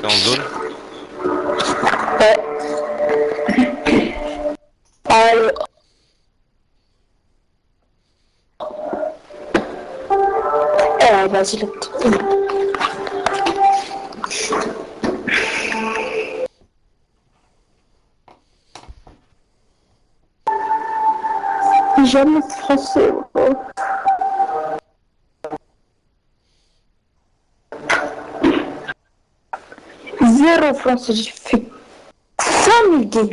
T'es en zone? Ouais. Allez. Vas-y, le petit. Jamais français. Zéro français, j'ai fait 5000 games.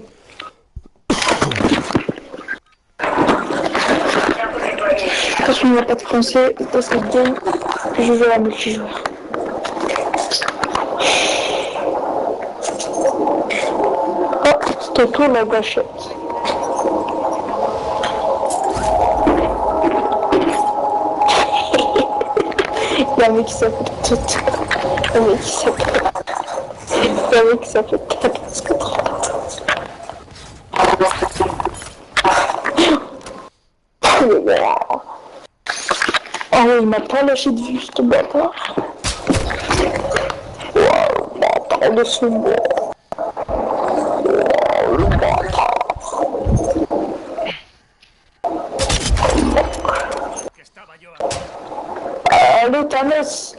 Quand je n'ai pas de français dans cette game, je joue à multijoueur. Oh, c'était tout la gâchette. Il y a un mec qui s'appelle tout. Un mec qui s'appelle. Il y a un mec qui s'appelle 1494. Oh oui, il m'a pas lâché de vue, ce bâtard. Waouh, bâtard de ce mot. Waouh, le bâtard. Allez, Thanos.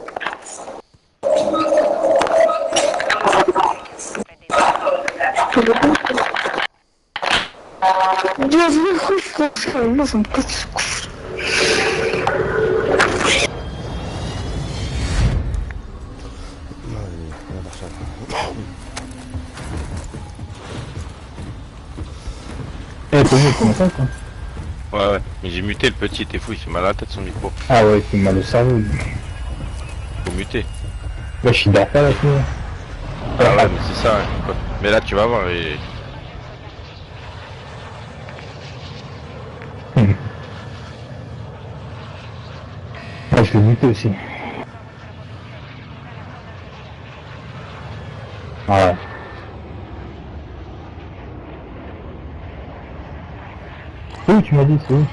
Bienvenue, moi j'en peux plus. Eh, t'es mieux, comment ça, quoi? Ouais, mais j'ai muté le petit, t'es fou, il fait mal à la tête son micro. Ah ouais, il fait mal au cerveau. Faut muter. Wesh, il dort pas là, tout. Ah ouais, mais c'est ça, hein. Mais là tu vas voir, et... Ah, je vais muter aussi. Ouais. Oui, tu m'as dit, c'est où?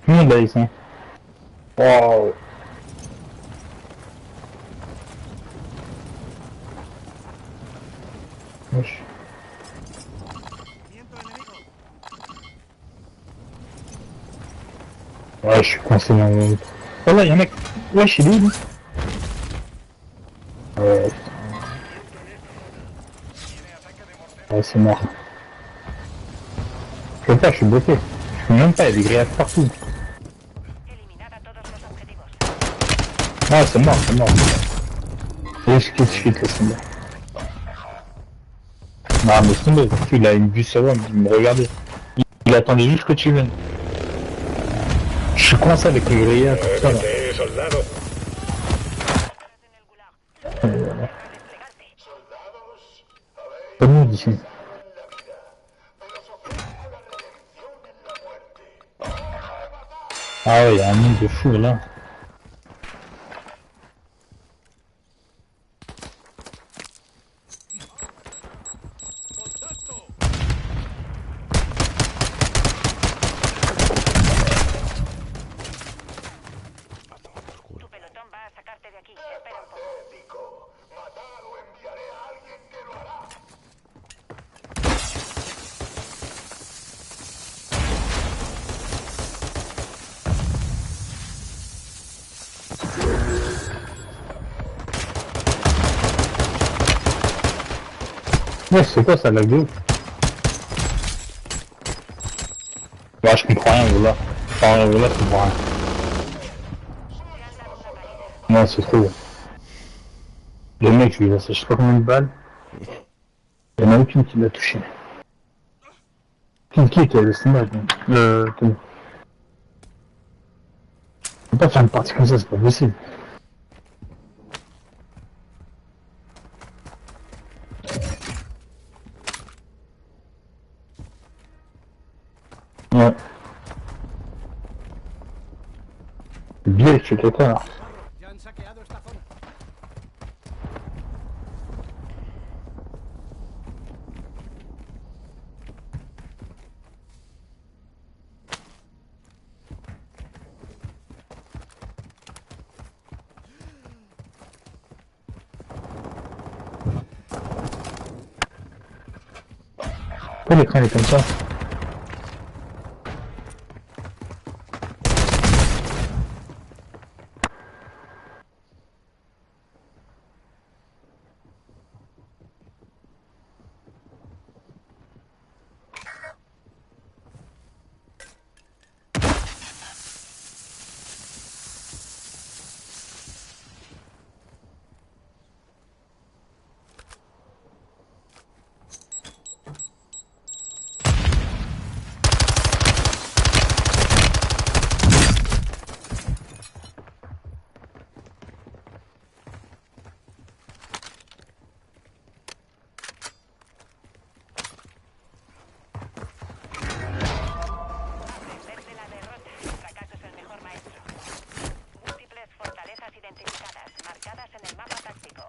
Tout le monde là, ici. Wow. Wesh. Ouais, je suis coincé dans le... Oh là, y'a un mec. Wesh, il est où, lui? Ouais. Ouais, c'est mort. Je peux pas, je suis bloqué. Je peux même pas, il y a des grillages partout. Ah, c'est mort, c'est mort. Laisse quitte, laisse tomber. Non, mais laisse tomber. Il a une vue sur moi, il me regardait. Il attendait juste que tu viennes. Je suis coincé avec le grillage, tout ça là. Pas de monde ici. Ah ouais, il y a un monde de fou là. Ouais, c'est quoi ça, la vidéo? Ouais, je comprends rien, voilà. Enfin, voilà, je comprends rien. Non, c'est trop. Le mec, je lui ai laissé je sais pas combien de balles. Il y en a aucune qui l'a touché. Qui a laissé mal, Tony. On peut pas faire une partie comme ça, c'est pas possible. Ouais. Bien, je suis d'accord. Pourquoi l'écran il est comme ça? Desde la derrota, el fracaso es el mejor maestro. Múltiples fortalezas identificadas, marcadas en el mapa táctico.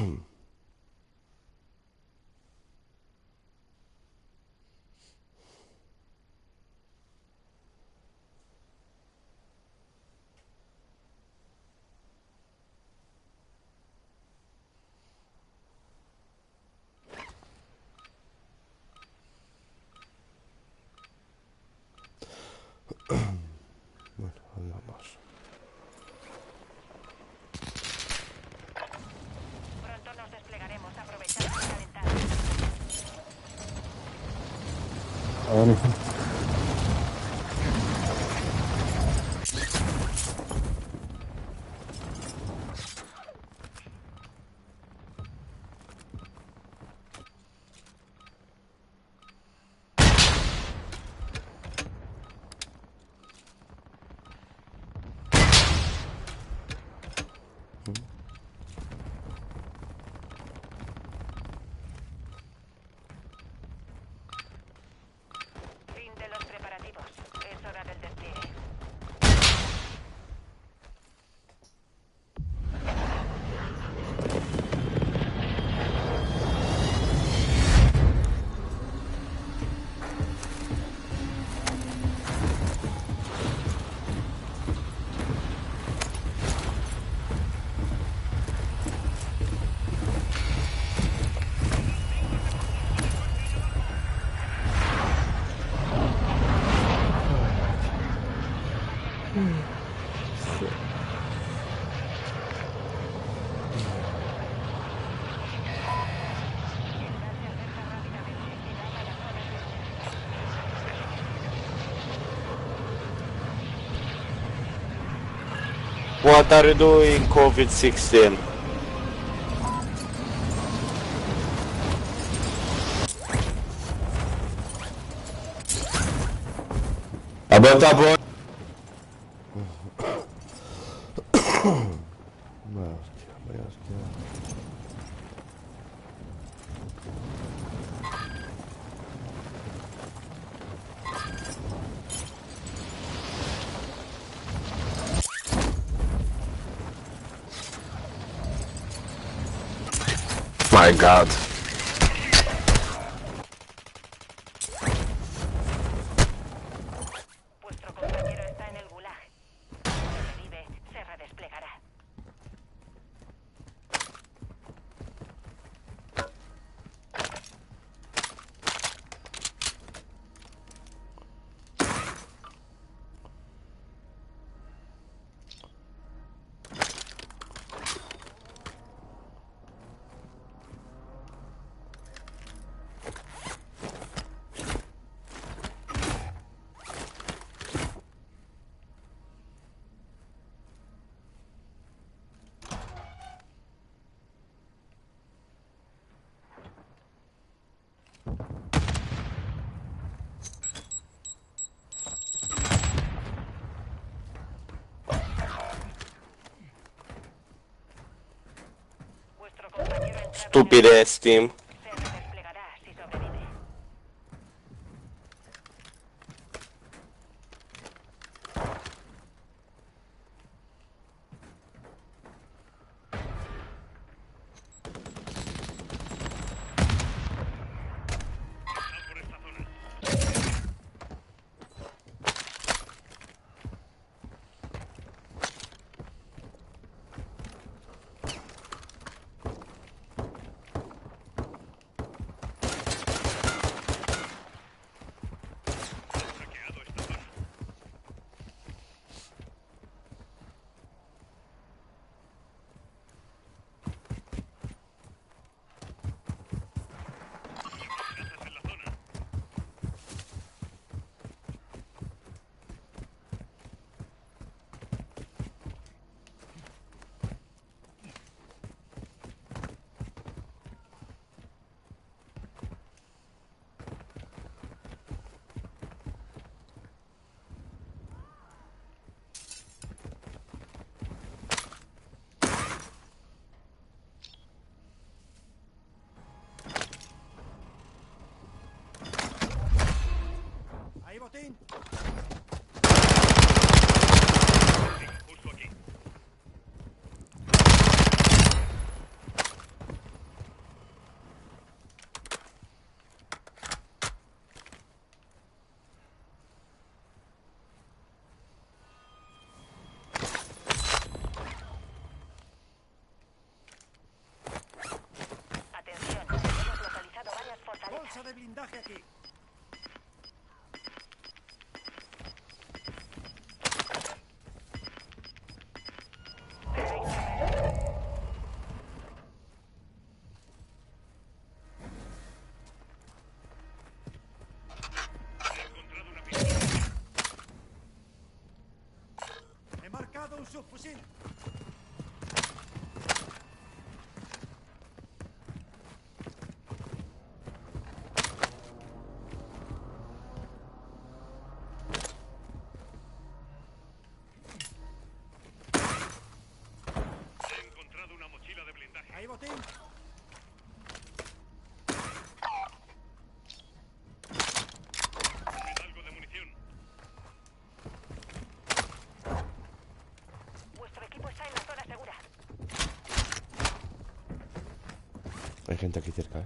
Bueno, ahí vamos. Pronto nos desplegaremos aprovechando la calentada. Ahora, Fin de los preparativos. Es hora del despliegue. What are you doing, COVID-16? About that boy. Vaya hostia, vaya hostia. My God. Vuestro compañero está en el gulag. Si vive, se redesplegará. Vuestro compañero entra. Stupidez, team. Se redesplegará si sobrevive. blindaje aquí. He marcado un subfusil. He encontrado una mochila de blindaje. Ahí botín. Tened algo de munición. Vuestro equipo está en la zona segura. Hay gente aquí cerca, ¿eh?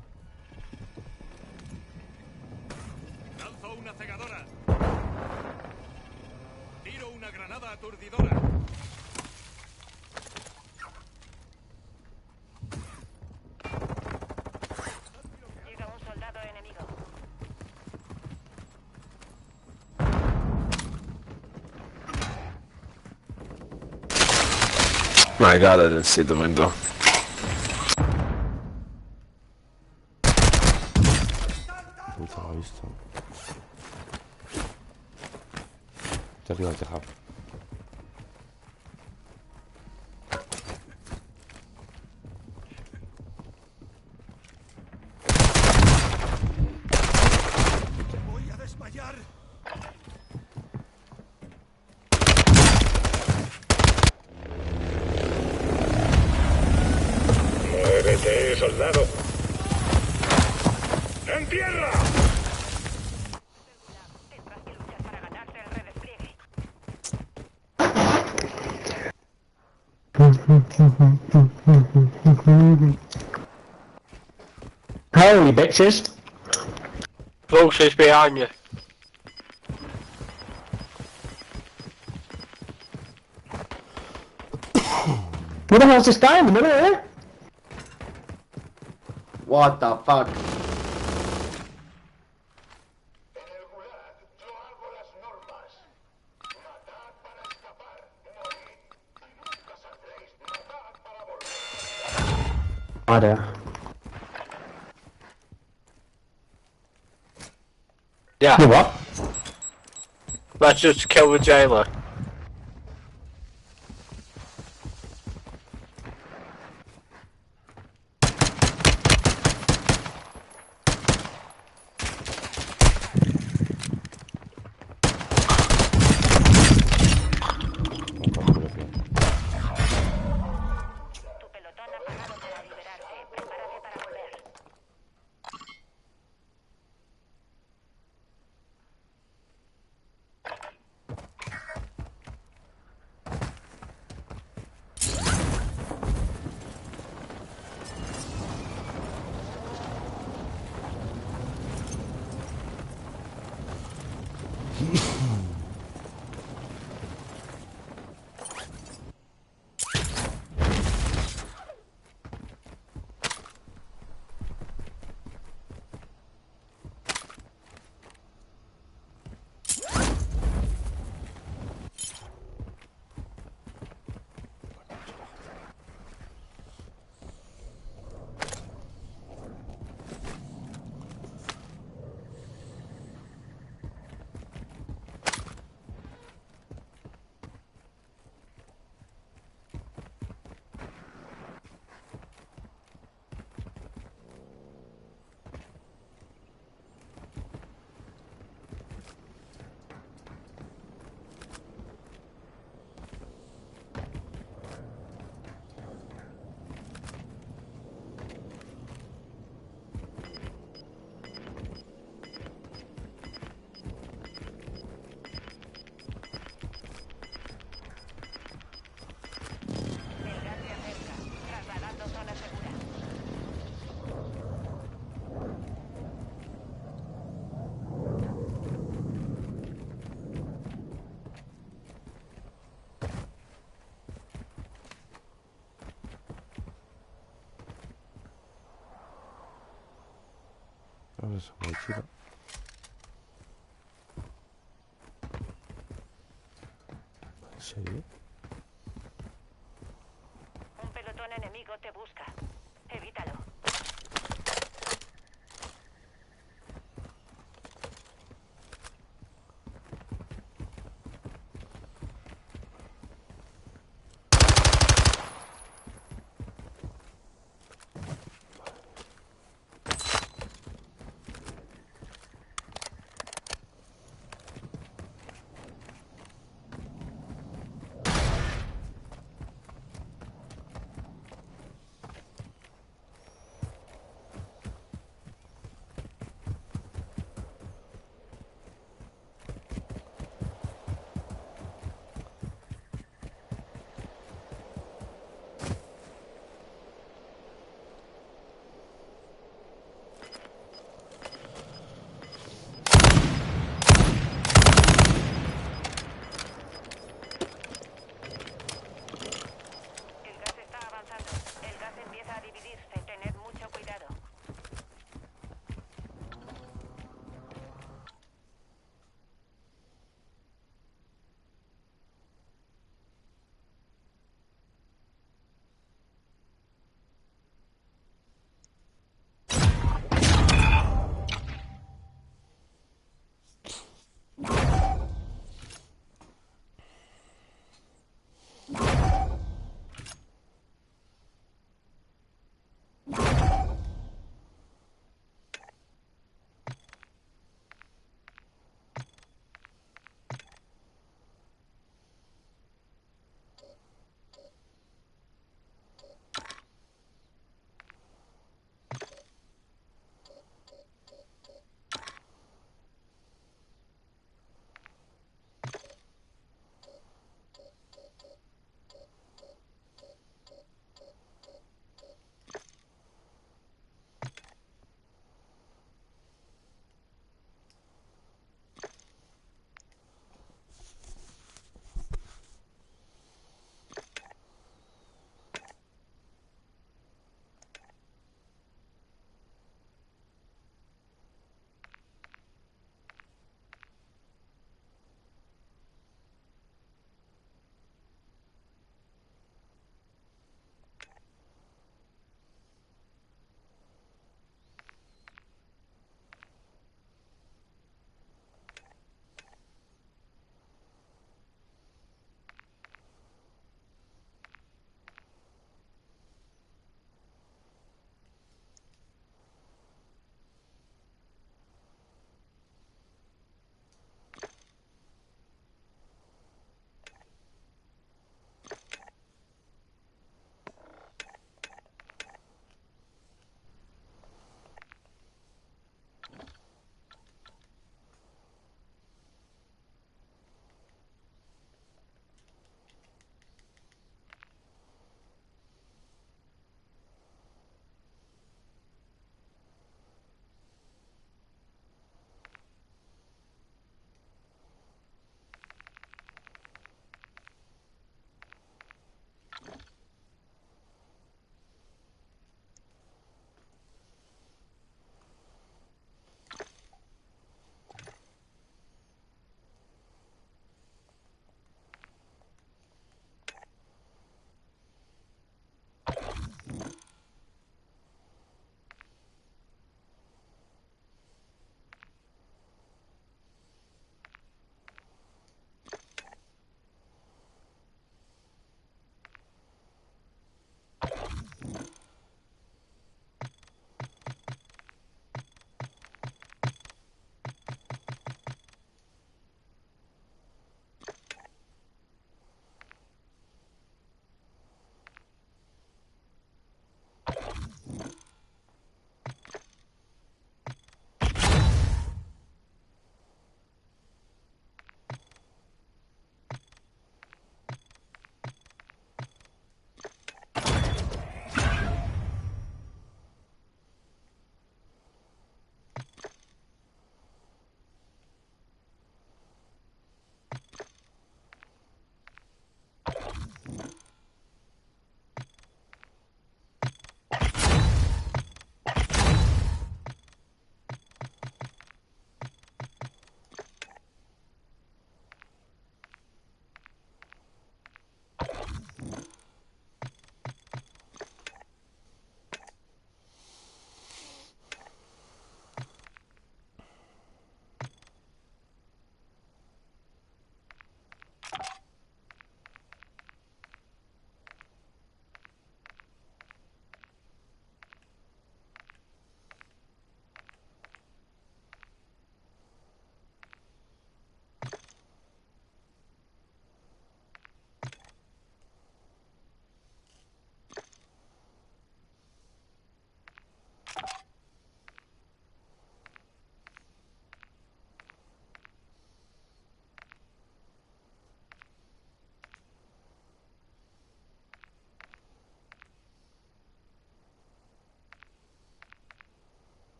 Lanzo una cegadora. Tiro una granada aturdidora. Llega un soldado enemigo. My god, I didn't see the window. Puta, lo he visto. Está arriba del tejado. Voy a desmayar. ¡Muévete, soldado! ¡En tierra! Tendrás que luchar para ganarse el redespliegue. Holy bitches! Closest behind you. Who the hell's this guy in the middle there? What the fuck? Ada. Yeah, You what? let's just kill the jailer. Tu pelotón ha pagado para liberarte. Prepárate para volver. Ahora es muy chido. ¿En serio? Un pelotón enemigo te busca. Evítalo.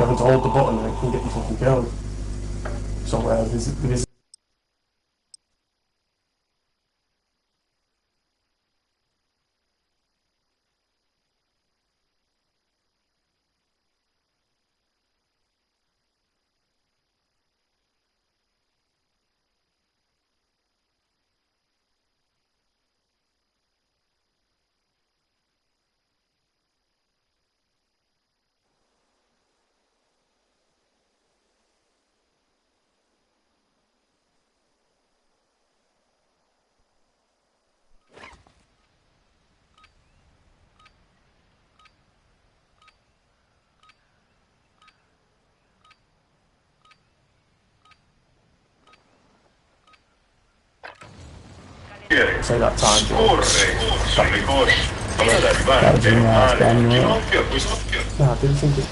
having to hold the button and it can get you fucking killed. So there's say that time. No, I didn't think it.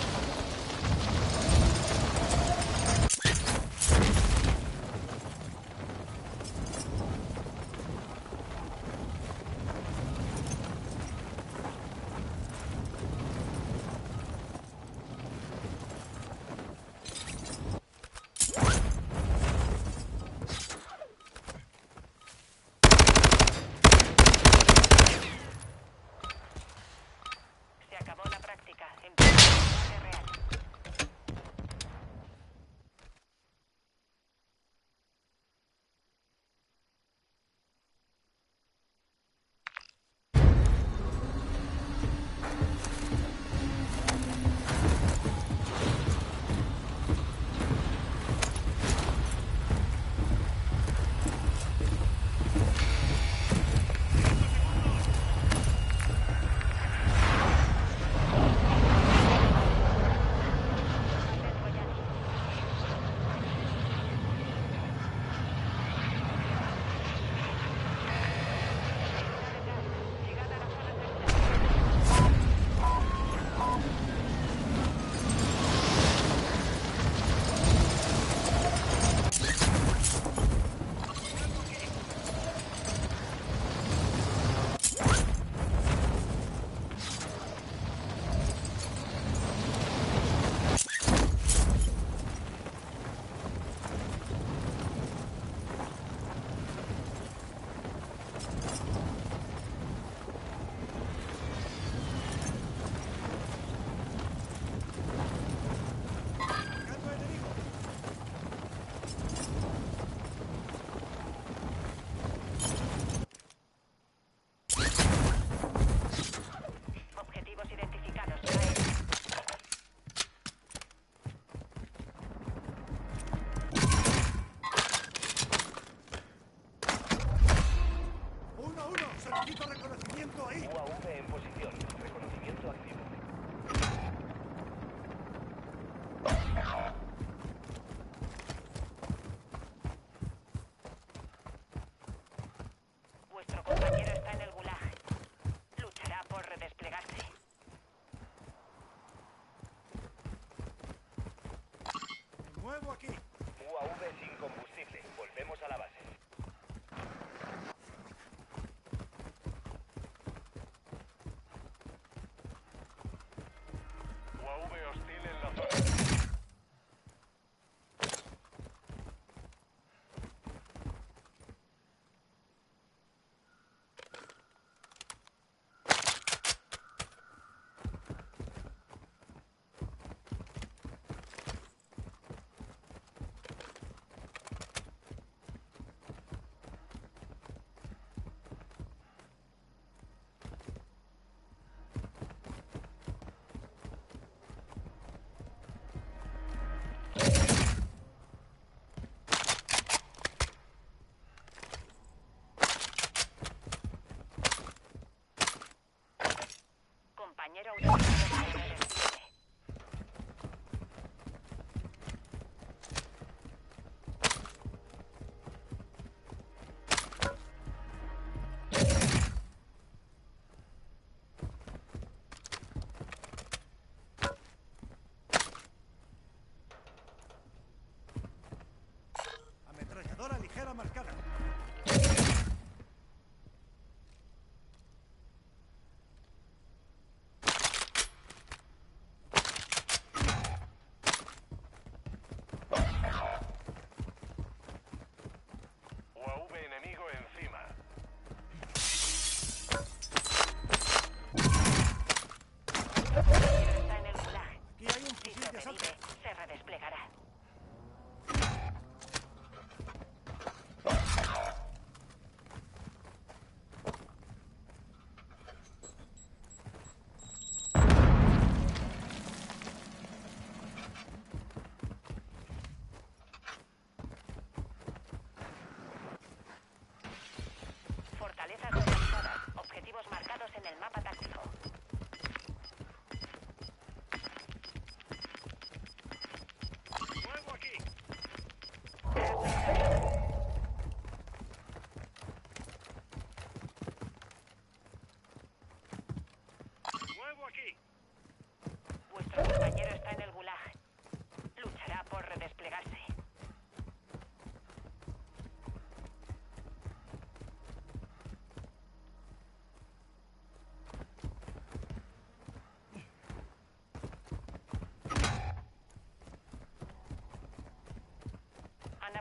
Se acabó la práctica. Empieza la fase real.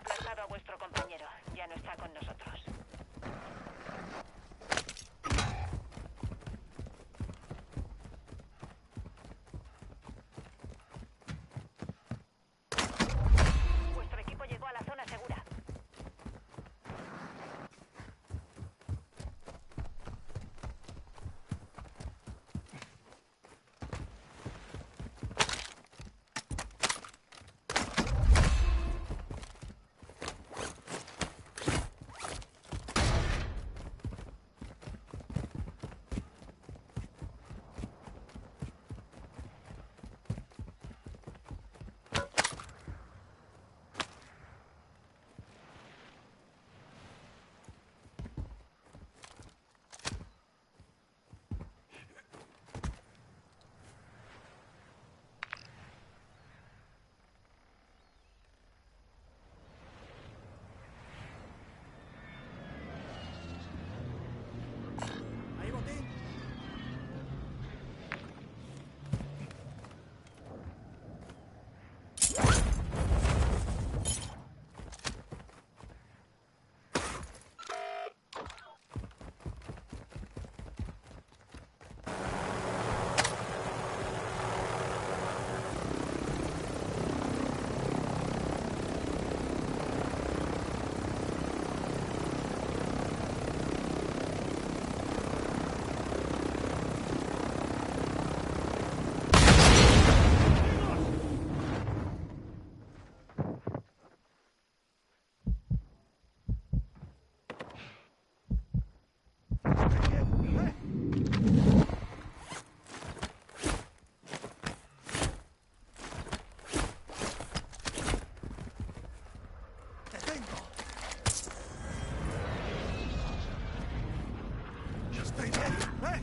aplastado a vuestro compañero. Ya no está con nosotros. Vuestro equipo llegó a la zona segura. ¿Hay botín? ¡Te tengo! ¡Yo estoy bien! ¡Eh!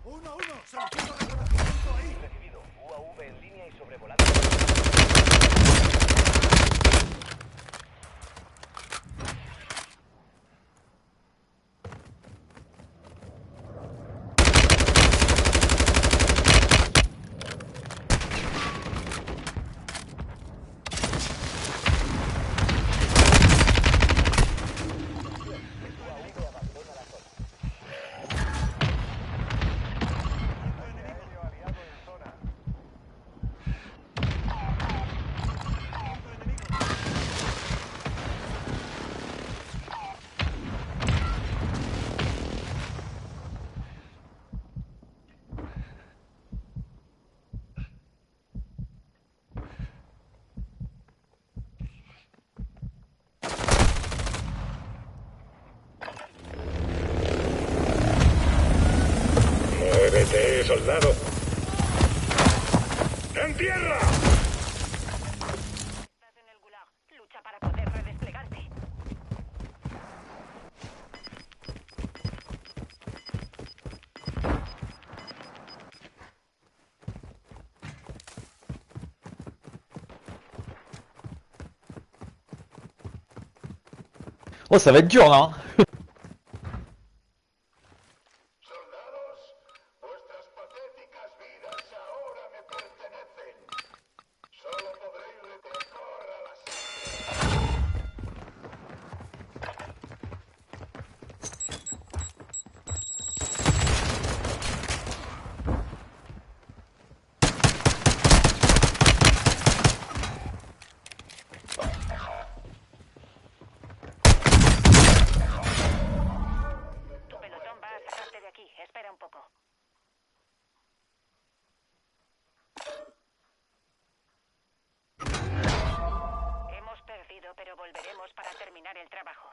¡Uno! ¡Solicito reconocimiento ahí! Recibido. UAV en línea y sobrevolando. ¡Muévete, soldado! ¡En tierra! Estás en el gulag. Lucha para poder redesplegarte. Oh, ça va être dur là, hein. Vuestras patéticas vidas ahora me pertenecen. Solo podréis recorrer a las... Tu pelotón va a sacarte de aquí. Espera un poco. Hemos perdido, pero volveremos para terminar el trabajo.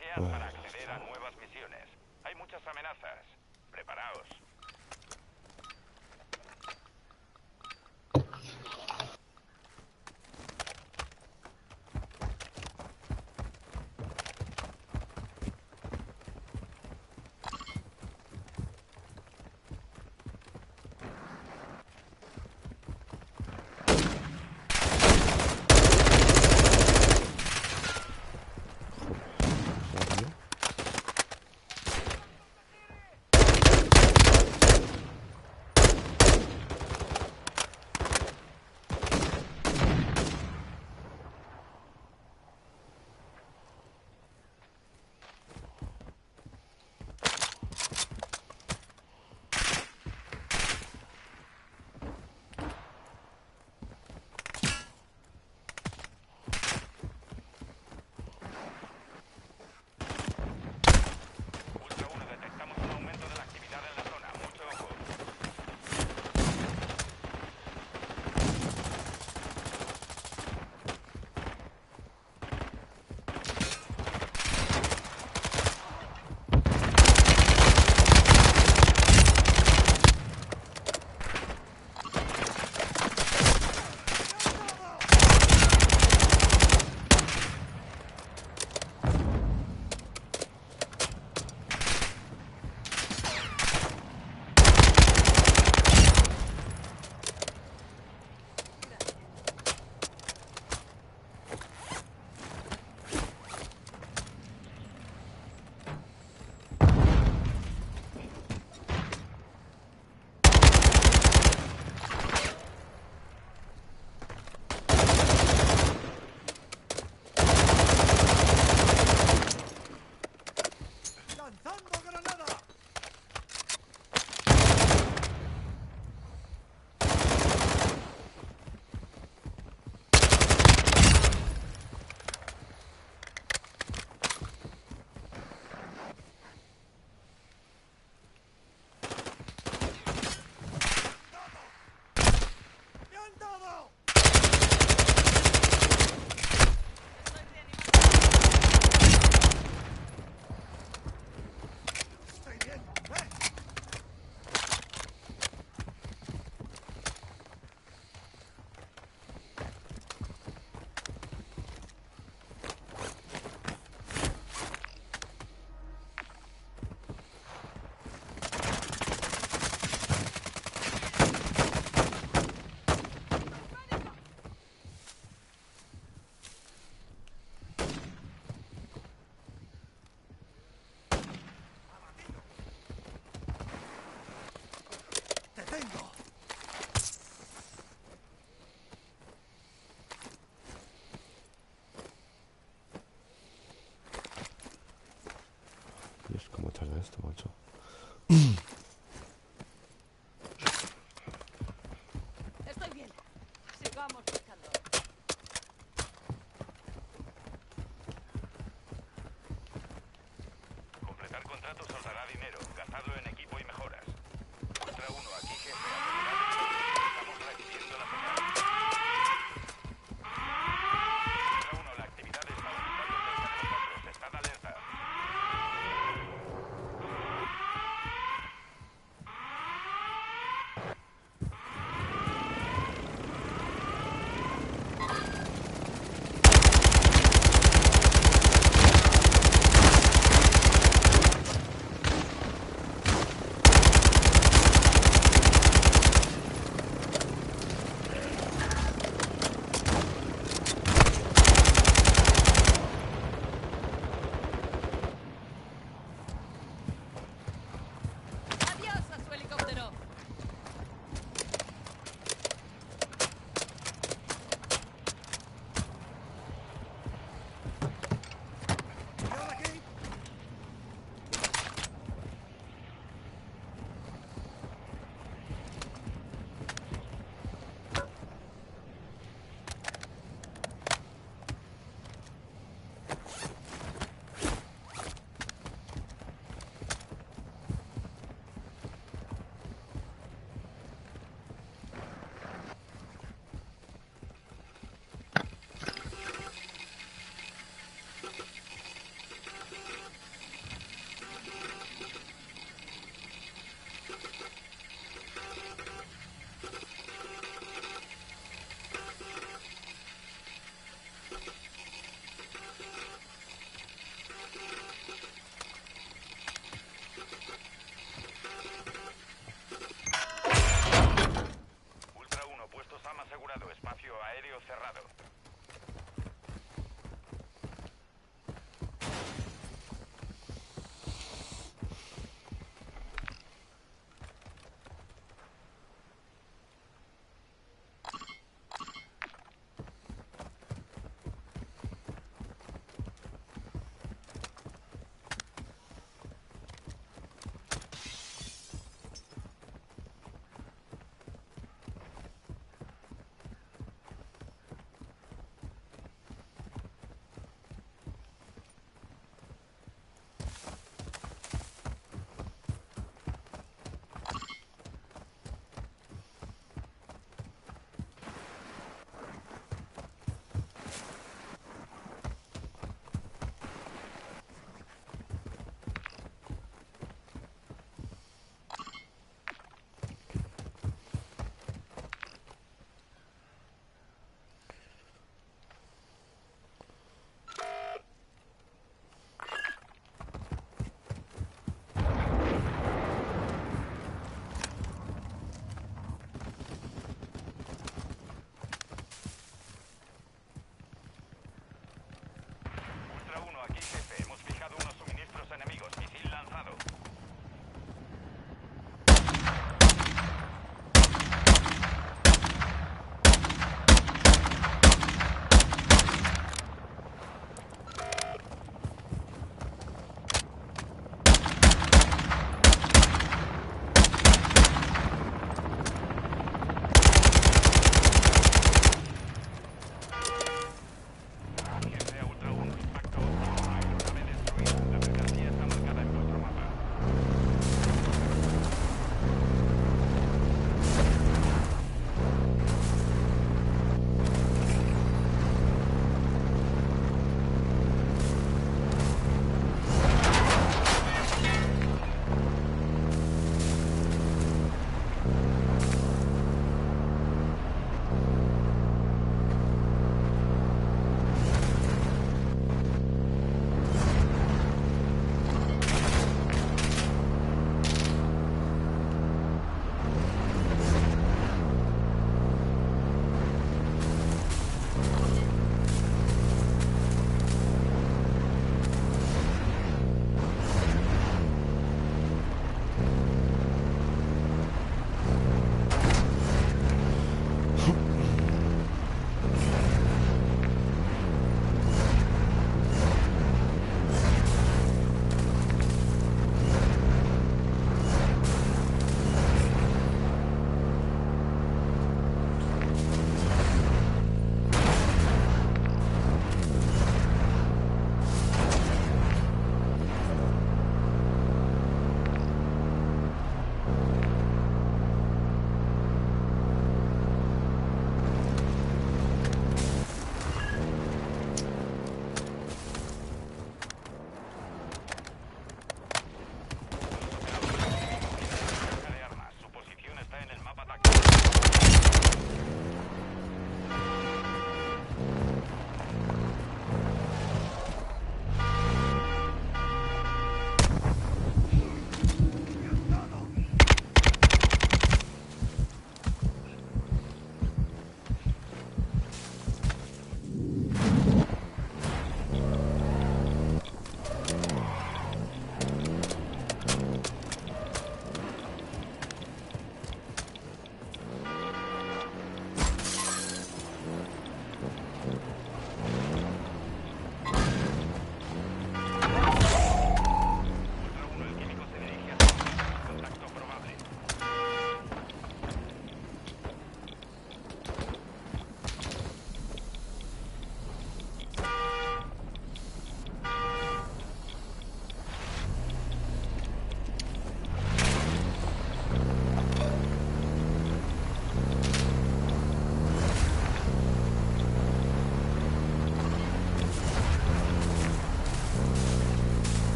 Desbloquead para acceder a nuevas misiones. Hay muchas amenazas. Preparaos. Ultra 1, detectamos un aumento de la actividad en la zona. Mucho ojo. ¡Lanzando granada! ¡Me han dado! Estoy bien. ¡Te tengo! Dios, cómo tarda esto, macho. Estoy bien. Sigamos buscando. Completar contratos os dará dinero. Gastadlo en equipo y mejoras. Ultra 1, aquí jefe. Estamos recibiendo la señal. Ultra 1, la actividad está aumentando cerca de nosotros. Estad alerta.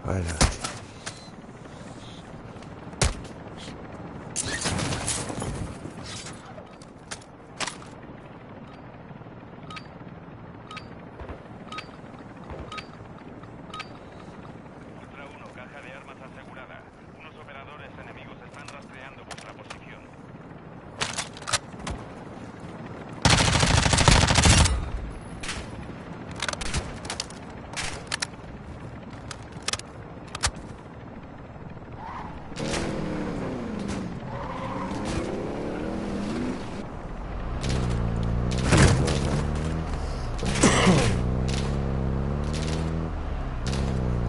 Adelante. Ultra 1, caja de armas asegurada. Unos operadores enemigos están rastreando vuestra posición.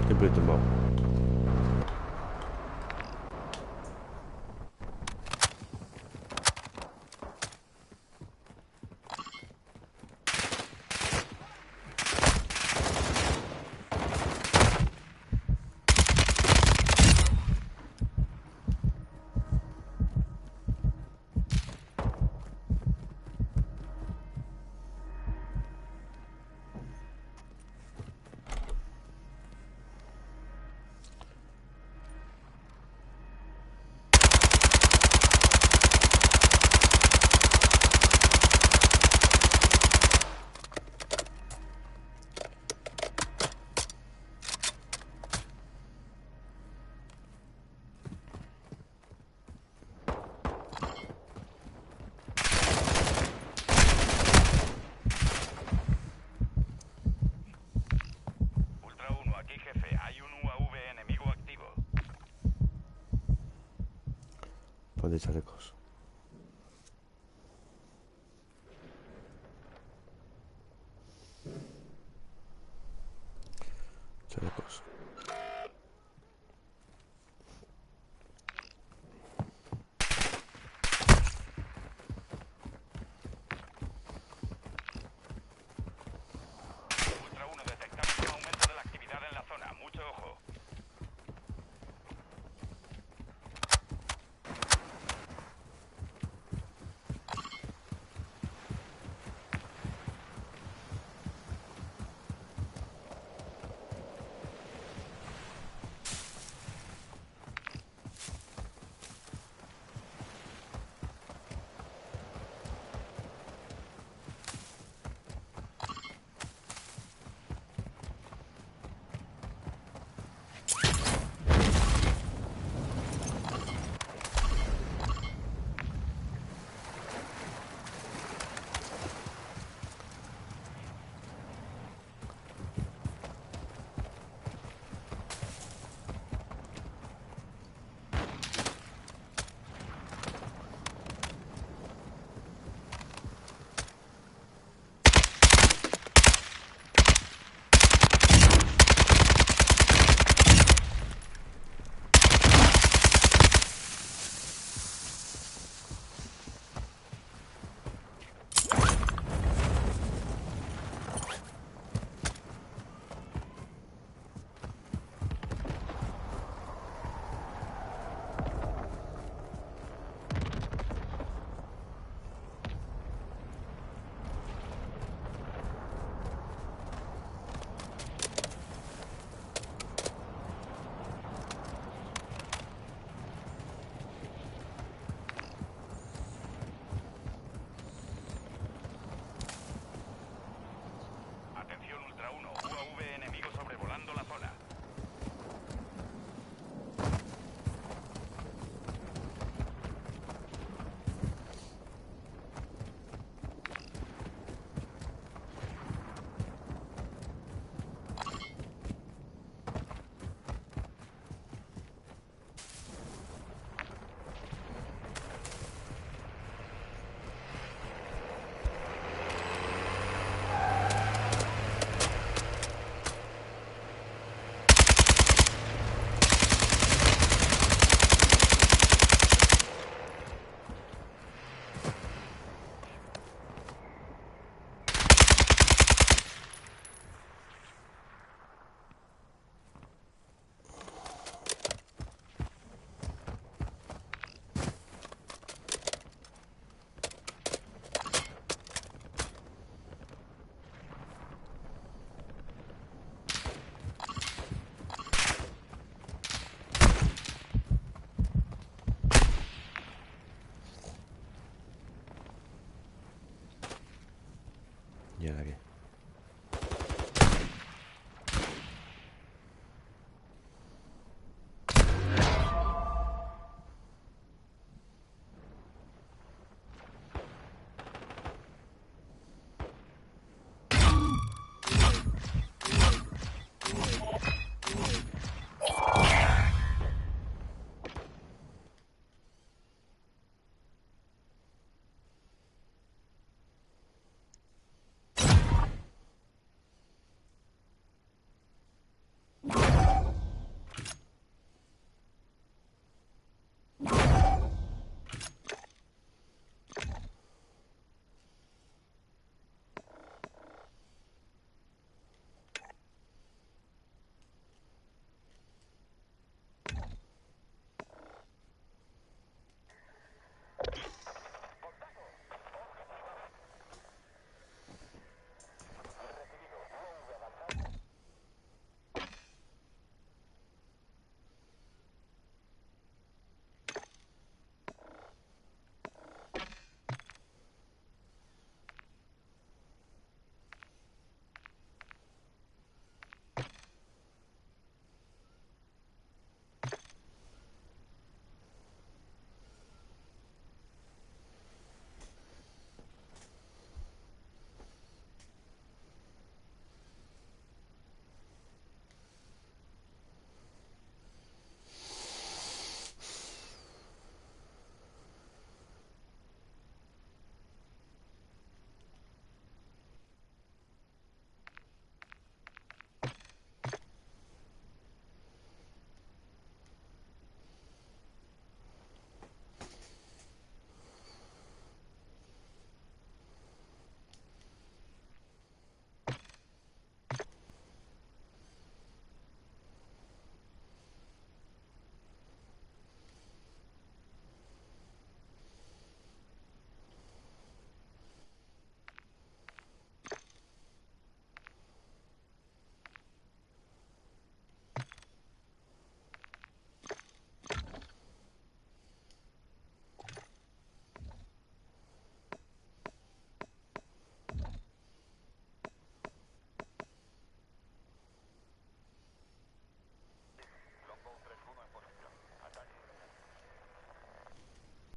Siempre tumbado. Ultra 1, aquí jefe. Hay un UAV enemigo activo. Ponte chalecos. Chalecos.